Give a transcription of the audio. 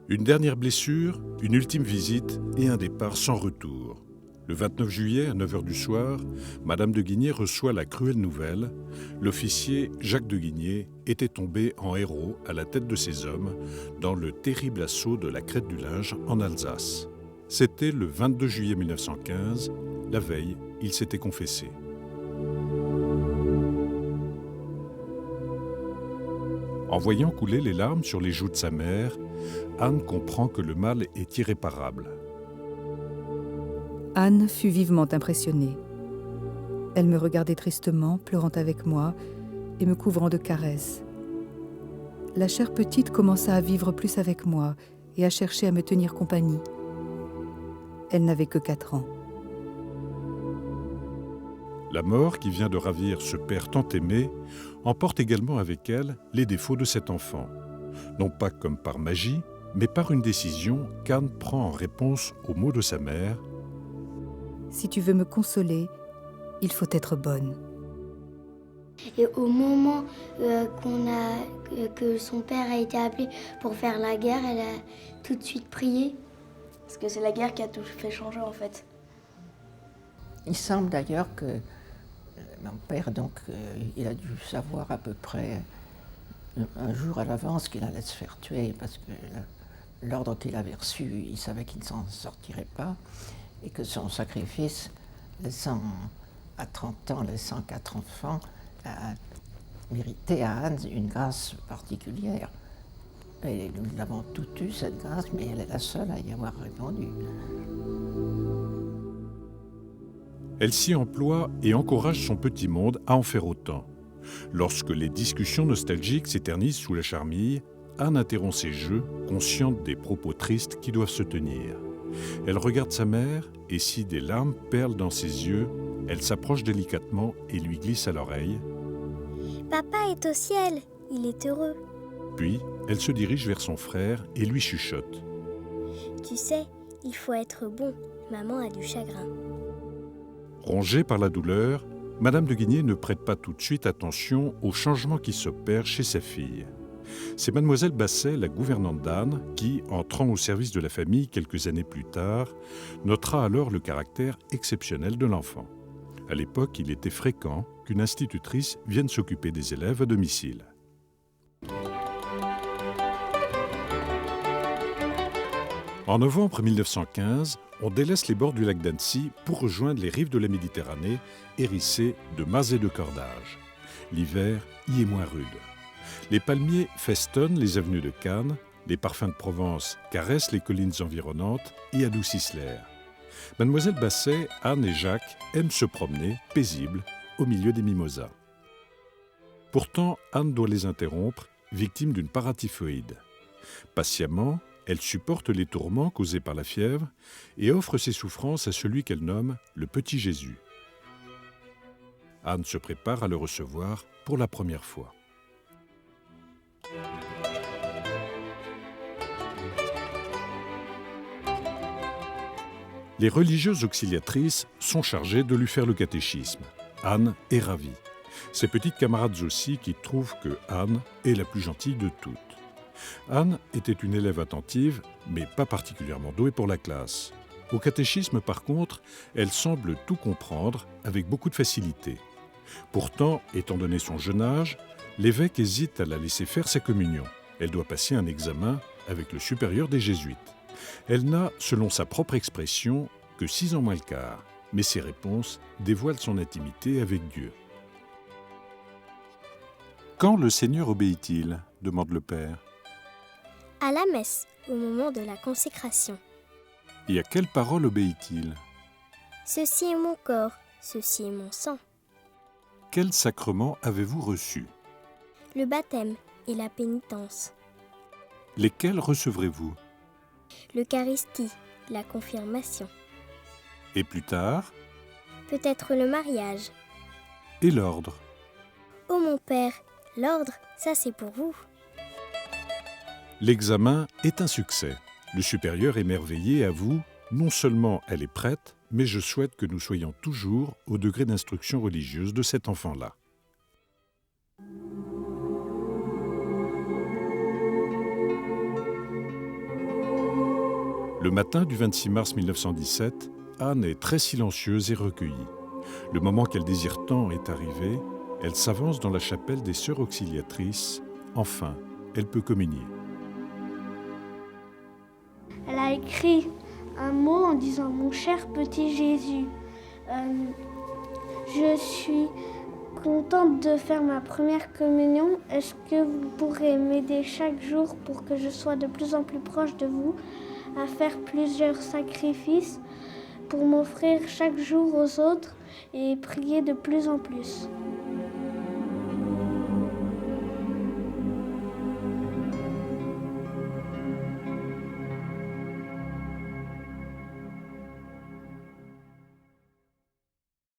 Une dernière blessure, une ultime visite et un départ sans retour. Le 29 juillet, à 9 heures du soir, Madame de Guigné reçoit la cruelle nouvelle. L'officier Jacques de Guigné était tombé en héros à la tête de ses hommes dans le terrible assaut de la Crête du Linge en Alsace. C'était le 22 juillet 1915. La veille, il s'était confessé. En voyant couler les larmes sur les joues de sa mère, Anne comprend que le mal est irréparable. Anne fut vivement impressionnée. Elle me regardait tristement, pleurant avec moi et me couvrant de caresses. La chère petite commença à vivre plus avec moi et à chercher à me tenir compagnie. Elle n'avait que 4 ans. La mort qui vient de ravir ce père tant aimé emporte également avec elle les défauts de cet enfant. Non pas comme par magie, mais par une décision qu'Anne prend en réponse aux mots de sa mère. Si tu veux me consoler, il faut être bonne. Et au moment que son père a été appelé pour faire la guerre, elle a tout de suite prié. Parce que c'est la guerre qui a tout fait changer en fait. Il semble d'ailleurs que mon père, il a dû savoir à peu près un jour à l'avance qu'il allait se faire tuer parce que l'ordre qu'il avait reçu, il savait qu'il ne s'en sortirait pas et que son sacrifice, à 30 ans, laissant 4 enfants, a mérité à Anne une grâce particulière. Et nous l'avons toutes eue, cette grâce, mais elle est la seule à y avoir répondu. Elle s'y emploie et encourage son petit monde à en faire autant. Lorsque les discussions nostalgiques s'éternisent sous la charmille, Anne interrompt ses jeux, consciente des propos tristes qui doivent se tenir. Elle regarde sa mère et si des larmes perlent dans ses yeux, elle s'approche délicatement et lui glisse à l'oreille. « Papa est au ciel, il est heureux. » Puis, elle se dirige vers son frère et lui chuchote. « Tu sais, il faut être bon, maman a du chagrin. » Rongée par la douleur, Madame de Guigné ne prête pas tout de suite attention aux changements qui s'opèrent chez sa fille. C'est Mademoiselle Basset, la gouvernante d'Anne, qui, entrant au service de la famille quelques années plus tard, notera alors le caractère exceptionnel de l'enfant. À l'époque, il était fréquent qu'une institutrice vienne s'occuper des élèves à domicile. En novembre 1915, on délaisse les bords du lac d'Annecy pour rejoindre les rives de la Méditerranée, hérissées de mâts et de cordages. L'hiver y est moins rude. Les palmiers festonnent les avenues de Cannes, les parfums de Provence caressent les collines environnantes et adoucissent l'air. Mademoiselle Basset, Anne et Jacques aiment se promener, paisibles, au milieu des mimosas. Pourtant, Anne doit les interrompre, victime d'une paratyphoïde. Patiemment, elle supporte les tourments causés par la fièvre et offre ses souffrances à celui qu'elle nomme le petit Jésus. Anne se prépare à le recevoir pour la première fois. Les religieuses auxiliatrices sont chargées de lui faire le catéchisme. Anne est ravie. Ses petites camarades aussi qui trouvent que Anne est la plus gentille de toutes. Anne était une élève attentive, mais pas particulièrement douée pour la classe. Au catéchisme, par contre, elle semble tout comprendre avec beaucoup de facilité. Pourtant, étant donné son jeune âge, l'évêque hésite à la laisser faire sa communion. Elle doit passer un examen avec le supérieur des jésuites. Elle n'a, selon sa propre expression, que 6 ans moins le quart, mais ses réponses dévoilent son intimité avec Dieu. « Quand le Seigneur obéit-il » demande le Père. « À la messe, au moment de la consécration. »« Et à quelle parole obéit-il » ? ?»« Ceci est mon corps, ceci est mon sang. »« Quel sacrement avez-vous reçu ?»« Le baptême et la pénitence. »« Lesquels recevrez-vous » ? L'Eucharistie, la confirmation. »« Et plus tard ?»« Peut-être le mariage. »« Et l'ordre ?» ?»« Oh mon père, l'ordre, ça c'est pour vous. » L'examen est un succès. Le supérieur émerveillé avoue, non seulement elle est prête, mais je souhaite que nous soyons toujours au degré d'instruction religieuse de cet enfant-là. Le matin du 26 mars 1917, Anne est très silencieuse et recueillie. Le moment qu'elle désire tant est arrivé, elle s'avance dans la chapelle des Sœurs Auxiliatrices. Enfin, elle peut communier. Elle a écrit un mot en disant « Mon cher petit Jésus, je suis contente de faire ma première communion. Est-ce que vous pourrez m'aider chaque jour pour que je sois de plus en plus proche de vous, à faire plusieurs sacrifices pour m'offrir chaque jour aux autres et prier de plus en plus ?»